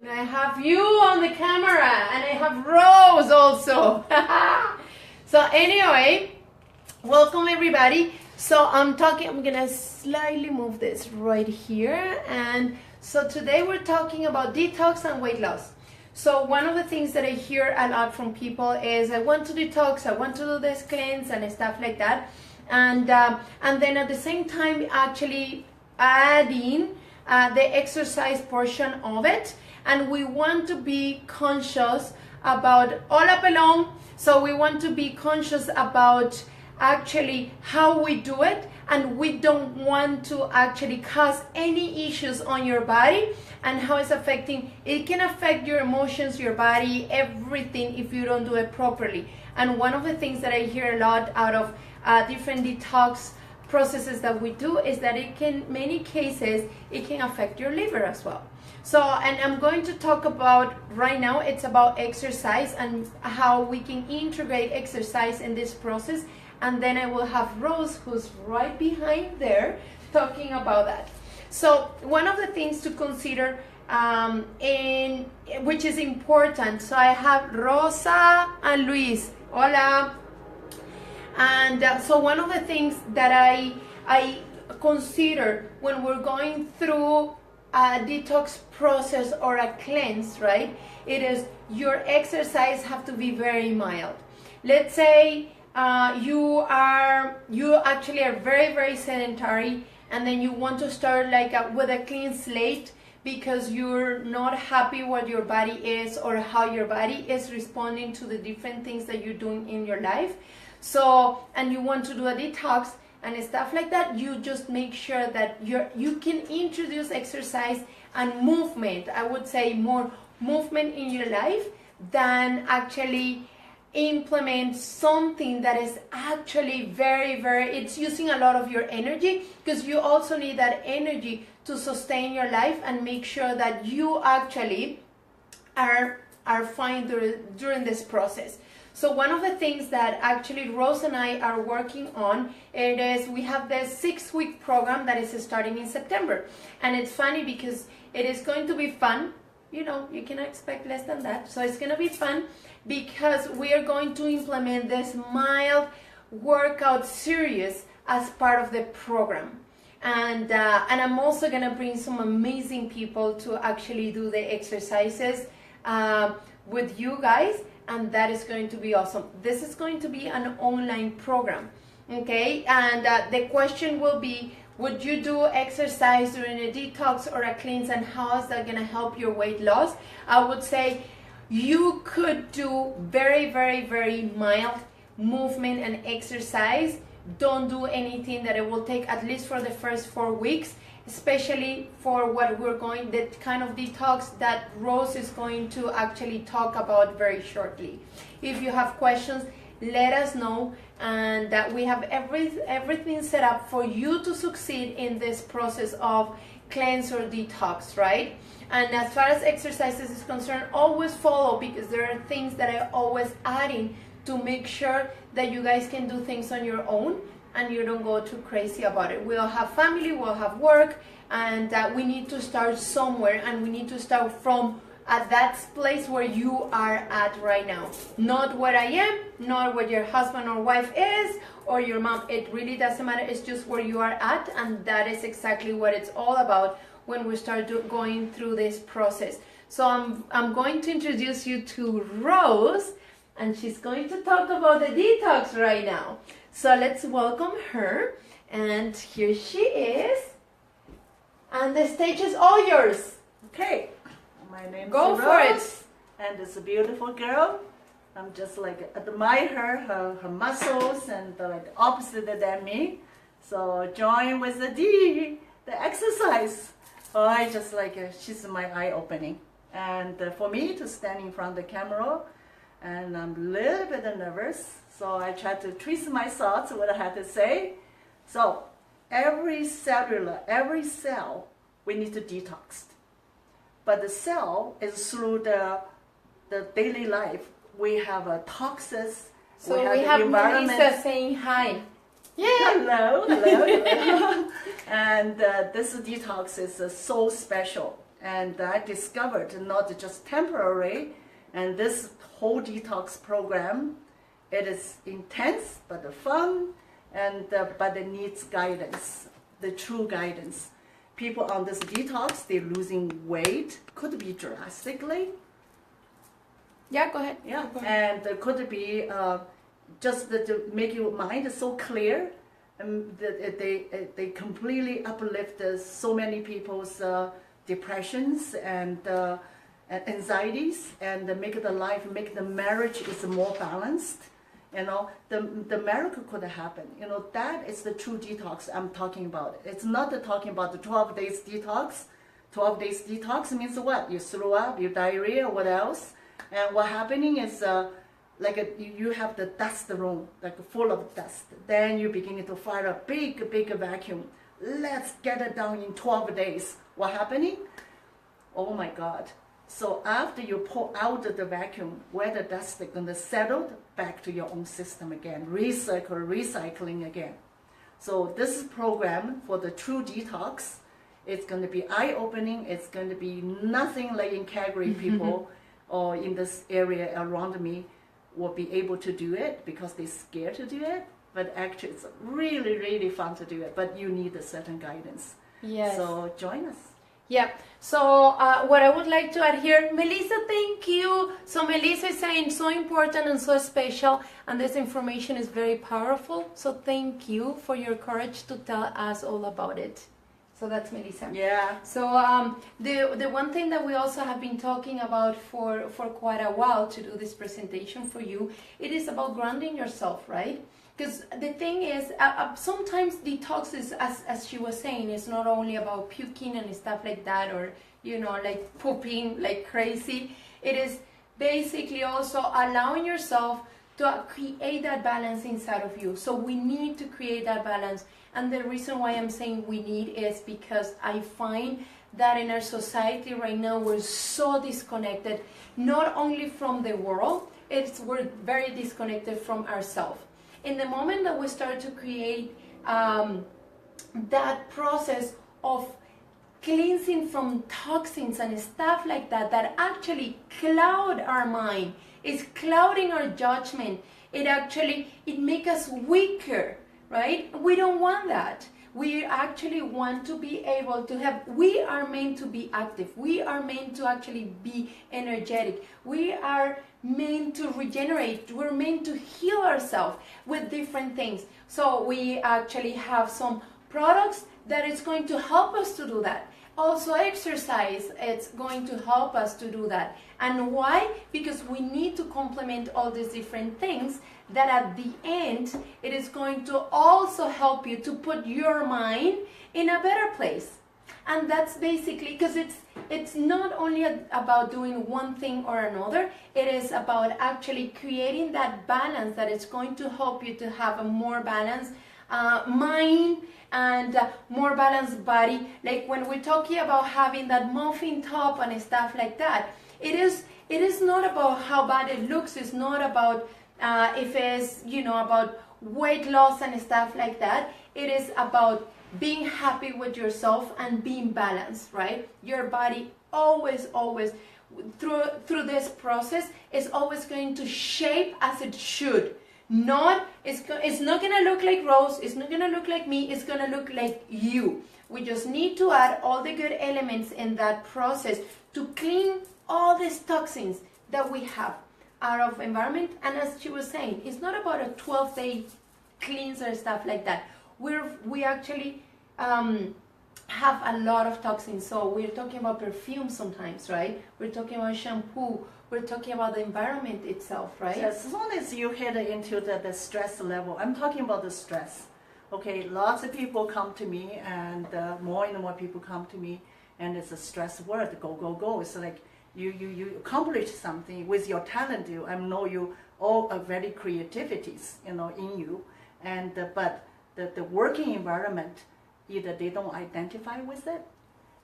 I have you on the camera and I have Rose also. So anyway, welcome everybody. So I'm gonna slightly move this right here. And so today we're talking about detox and weight loss. So one of the things that I hear a lot from people is I want to detox, I want to do this cleanse and stuff like that. And then at the same time actually adding the exercise portion of it. And we want to be conscious about all up along. So we want to be conscious about actually how we do it, and we don't want to actually cause any issues on your body and how it's affecting. It can affect your emotions, your body, everything if you don't do it properly. And one of the things that I hear a lot out of different detox processes that we do is that it can, many cases, it can affect your liver as well. So, and I'm going to talk about right now, it's about exercise and how we can integrate exercise in this process. And then I will have Rose, who's right behind there, talking about that. So one of the things to consider, which is important, so I have Rosa and Luis. Hola. And so one of the things that I consider when we're going through a detox process or a cleanse, right? It is your exercise have to be very mild. Let's say you actually are very, very sedentary, and then you want to start like with a clean slate because you're not happy what your body is or how your body is responding to the different things that you're doing in your life. So, and you want to do a detox and stuff like that, you just make sure that you can introduce exercise and movement. I would say more movement in your life than actually implement something that is actually very, very, it's using a lot of your energy, because you also need that energy to sustain your life and make sure that you actually are fine during this process. So one of the things that actually Rose and I are working on, it is we have this 6-week program that is starting in September. And it's funny because it is going to be fun. You know, you cannot expect less than that. So it's going to be fun because we are going to implement this mild workout series as part of the program. And I'm also going to bring some amazing people to actually do the exercises with you guys. And that is going to be awesome. This is going to be an online program, okay? And the question will be, would you do exercise during a detox or a cleanse, and how is that gonna help your weight loss? I would say you could do very, very, very mild movement and exercise. Don't do anything that it will take at least for the first 4 weeks, especially for what we're going, the kind of detox that Rose is going to actually talk about very shortly. If you have questions, let us know, and that we have everything set up for you to succeed in this process of cleanse or detox, right? And as far as exercises is concerned, always follow, because there are things that I always adding to make sure that you guys can do things on your own and you don't go too crazy about it. We'll have family, we'll have work, and we need to start somewhere, and we need to start from at that place where you are at right now. Not where I am, not what your husband or wife is, or your mom. It really doesn't matter. It's just where you are at, and that is exactly what it's all about when we start going through this process. So I'm going to introduce you to Rose, and she's going to talk about the detox right now. So let's welcome her, and here she is, and the stage is all yours. Okay, my name is Go Rose, for it. and it's a beautiful girl. I'm just like admire her muscles, and like opposite than me. So join with the exercise. Oh, I just like she's my eye opening, and for me to stand in front of the camera, and I'm a little bit nervous. So I try to twist my thoughts, what I had to say. So every cell, we need to detox. But the cell is through the daily life. We have a toxins. So we have Melissa saying hi. Yeah. Hello. And this detox is so special. And I discovered not just temporary, and this whole detox program, it is intense but fun, and but it needs guidance, the true guidance. People on this detox, they're losing weight, could be drastically. Yeah, go ahead. Yeah, Go ahead. and it could be just to make your mind so clear, and that they completely uplift so many people's depressions and anxieties, and make the life, make the marriage is more balanced. You know, the miracle could happen. You know, that is the true detox I'm talking about. It's not talking about the 12 days detox. 12 days detox means what? You throw up, you diarrhea, what else? And what happening is you have the dust room, like full of dust. Then you begin to fire a big vacuum. Let's get it done in 12 days. What happening? Oh my God. So after you pull out the vacuum, where the dust is going to settle back to your own system again, recycling again. So this program for the true detox, it's going to be eye-opening. It's going to be nothing like in Calgary people or in this area around me will be able to do it because they're scared to do it. But actually, it's really, really fun to do it. But you need a certain guidance. Yes. So join us. Yeah. So what I would like to add here, Melissa, thank you. So Melissa is saying so important and so special, and this information is very powerful. So thank you for your courage to tell us all about it. So that's Melissa. Yeah. So the one thing that we also have been talking about for quite a while to do this presentation for you, it is about grounding yourself, right? Because the thing is, sometimes detox is, as she was saying, it's not only about puking and stuff like that, or, you know, like pooping like crazy. It is basically also allowing yourself to create that balance inside of you. So we need to create that balance. And the reason why I'm saying we need is because I find that in our society right now, we're so disconnected, not only from the world, we're very disconnected from ourselves. In the moment that we start to create that process of cleansing from toxins and stuff like that, that actually cloud our mind, it's clouding our judgment, it makes us weaker, right? We don't want that. We actually want to be able to we are meant to be active. We are meant to actually be energetic. We are meant to regenerate. We're meant to heal ourselves with different things. So we actually have some products that is going to help us to do that. Also exercise, it's going to help us to do that. And why? Because we need to complement all these different things that at the end, it is going to also help you to put your mind in a better place. And that's basically, because it's not only about doing one thing or another, it is about actually creating that balance that is going to help you to have a more balanced mind and more balanced body. Like when we're talking about having that muffin top and stuff like that, it is not about how bad it looks. It's not about if it's, you know, about weight loss and stuff like that. It is about being happy with yourself and being balanced, right? Your body always through this process is always going to shape as it should. It's not gonna look like Rose, it's not gonna look like me, it's gonna look like you. We just need to add all the good elements in that process to clean all these toxins that we have out of environment. And as she was saying, it's not about a 12-day cleanser, stuff like that. We actually have a lot of toxins. So we're talking about perfume sometimes, right? We're talking about shampoo. We're talking about the environment itself, right? As long as you hit into the stress level, I'm talking about the stress. Okay, lots of people come to me, and more and more people come to me, and it's a stress word, go. It's like you accomplish something with your talent. I know you all are very creativities, you know, in you, and but the working environment, either they don't identify with it,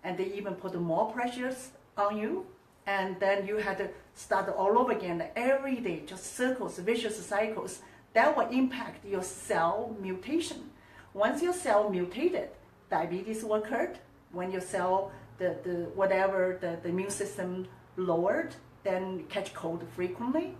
and they even put more pressures on you, and then you had to start all over again every day, just circles, vicious cycles. That will impact your cell mutation. Once your cell mutated, diabetes will occur. When your cell the whatever the immune system lowered, then catch cold frequently,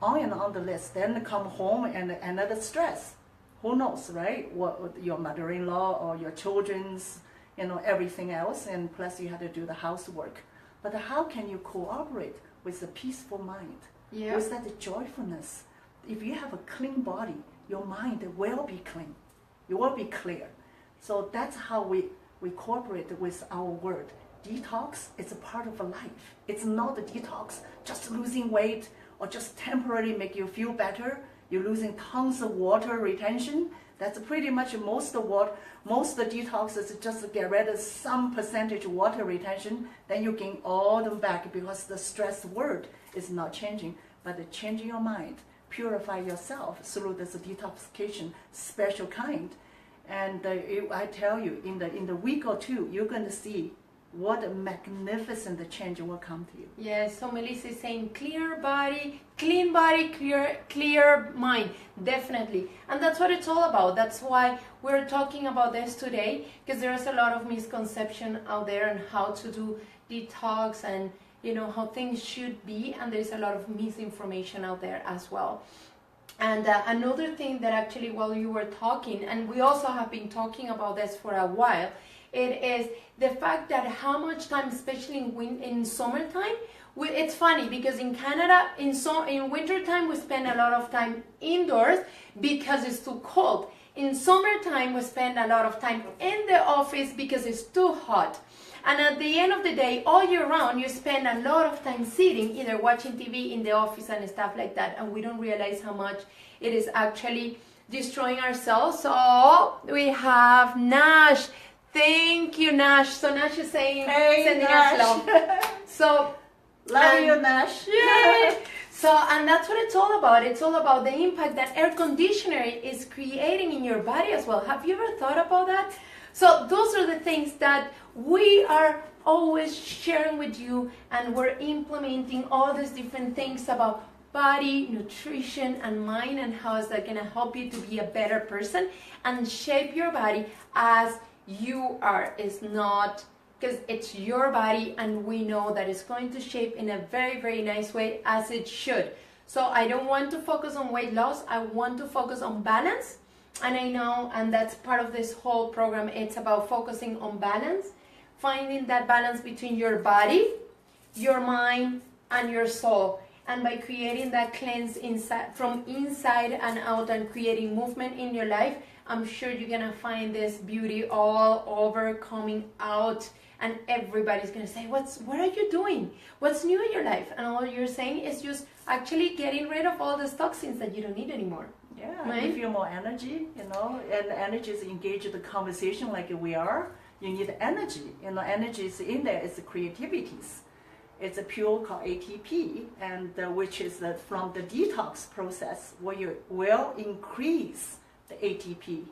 on the list. Then come home and another stress. Who knows, right? What your mother-in-law or your children's, everything else, and plus you have to do the housework. But how can you cooperate with a peaceful mind? Yeah. With that joyfulness? If you have a clean body, your mind will be clean. You will be clear. So that's how we cooperate with our word. Detox is a part of a life. It's not a detox, just losing weight or just temporarily make you feel better. You're losing tons of water retention. That's pretty much most of the detox is just to get rid of some percentage water retention. Then you gain all them back because the stress word is not changing, but changing your mind, purify yourself through this detoxification special kind. And I tell you, in the week or two, you're going to see what a magnificent change will come to you. Yes, so Melissa is saying clear body, clear mind, definitely. And that's what it's all about. That's why we're talking about this today, because there's a lot of misconception out there on how to do detox and how things should be, and there's a lot of misinformation out there as well. And another thing that actually while you were talking, and we also have been talking about this for a while, it is the fact that how much time, especially in summertime, it's funny because in Canada, in wintertime, we spend a lot of time indoors because it's too cold. In summertime, we spend a lot of time in the office because it's too hot. And at the end of the day, all year round, you spend a lot of time sitting, either watching TV in the office and stuff like that, and we don't realize how much it is actually destroying ourselves. So we have Nash. Thank you, Nash. So Nash is saying, hey, sending Nash. us love. So love you, Nash. Yay! So, and that's what it's all about. It's all about the impact that air conditioner is creating in your body as well. Have you ever thought about that? So those are the things that we are always sharing with you, and we're implementing all these different things about body, nutrition, and mind, and how is that going to help you to be a better person and shape your body as you are. It's not, because it's your body, and we know that it's going to shape in a very, very nice way as it should. So I don't want to focus on weight loss. I want to focus on balance. And I know, and that's part of this whole program, it's about focusing on balance, finding that balance between your body, your mind, and your soul. And by creating that cleanse inside, from inside and out, and creating movement in your life, I'm sure you're gonna find this beauty all over coming out, and everybody's gonna say, what are you doing? What's new in your life? And all you're saying is just actually getting rid of all those toxins that you don't need anymore. Yeah, right? You feel more energy, and energy is engaged in the conversation like we are. You need energy. Energy is in there. It's the creativities. It's a fuel called ATP, and which is from the detox process, where you will increase the ATP.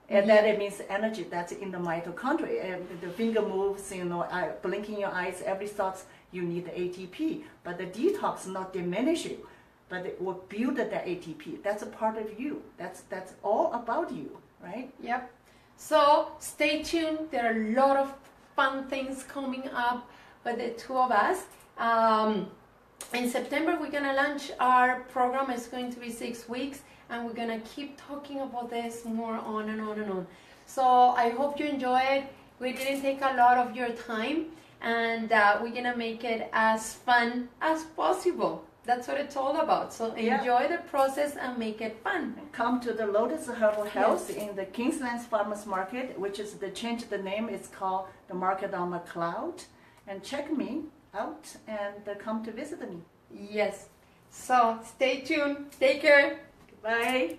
And then it means energy that's in the mitochondria. And the finger moves, blinking your eyes, every thought, you need the ATP. But the detox not diminish you, but it will build the ATP. That's a part of you. That's all about you, right? Yep. So stay tuned. There are a lot of fun things coming up with the two of us. In September, we're gonna launch our program. It's going to be 6 weeks, and we're gonna keep talking about this more on and on and on. So I hope you enjoy it. We didn't take a lot of your time, and we're gonna make it as fun as possible. That's what it's all about. So enjoy the process and make it fun. Come to the Lotus Herbal Health in the Kingslands Farmers Market, which is change the name. It's called the Market on McLeod. And check me out and come to visit me. Yes. So stay tuned. Take care. Bye.